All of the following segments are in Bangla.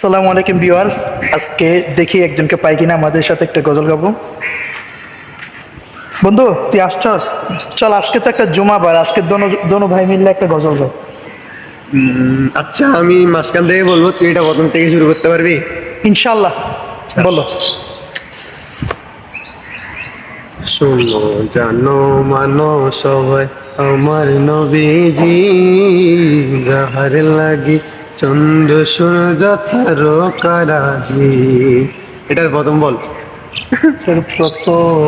আসসালামু আলাইকুম ভিউয়ার্স। আজকে দেখি একজনকে পাই কিনা আমাদের সাথে একটা গজল গাবো। বন্ধু তুই আসছস? চল, আজকে তো একটা জুমাবার, আজকে দোনো দোনো ভাই মিললে একটা গজল গাও। আচ্ছা, আমি মাঝখান থেকে বলবো, তুই এটা প্রথম থেকে শুরু করতে পারবি? ইনশাল্লাহ, বলো। শোনো জানো মানো সবাই, আমার নবীজি যাহার লাগি চন্দ্র সূর্য তারকারাজি। এটার প্রথম বল। তোর প্রথম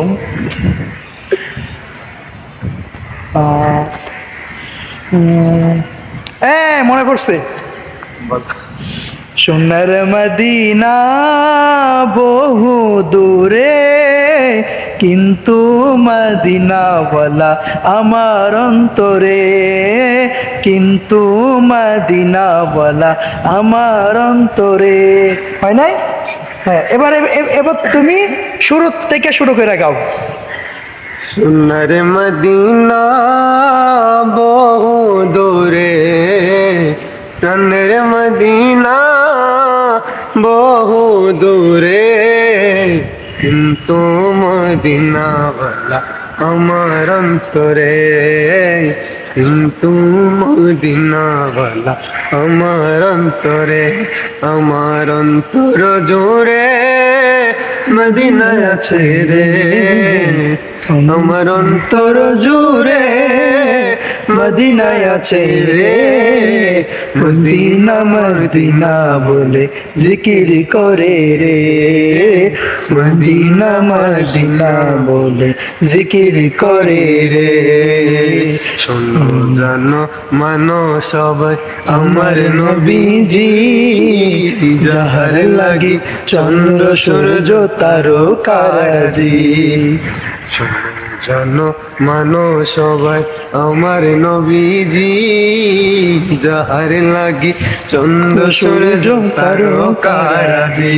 আহ, উম, মনে পড়ছে। বল। সোনার মদিনা বহু দূরে, কিন্তু মদিনাওয়ালা আমার অন্তরে, কিন্তু মদিনাওয়ালা আমার অন্তরে। হয় নাই? হ্যাঁ, এবার তুমি শুরু থেকে শুরু করে গাও। সোনার মদিনা বহু দূরে, প্রাণের মদিনা বহু দূরে, কিন্তু মদিনাওয়ালা আমার অন্তরে, কিন্তু মদিনাওয়ালা আমার অন্তরে, আমার অন্তর জুড়ে মদিনা আছে রে, আমার অন্তর জুড়ে মদিনায় আছে রে, মদিনা মদিনা বলে জিকির করে রে, মদিনা মদিনা বলে জিকির করে রে। শোনো জানো মানো সবাই, আমার নবীজি যাহার লাগি চন্দ্র সূর্য তারকারাজি। শোনো জানো মানো সবাই, আমার নবীজি যাহার লাগি চন্দ্র সূর্য তারকারাজি।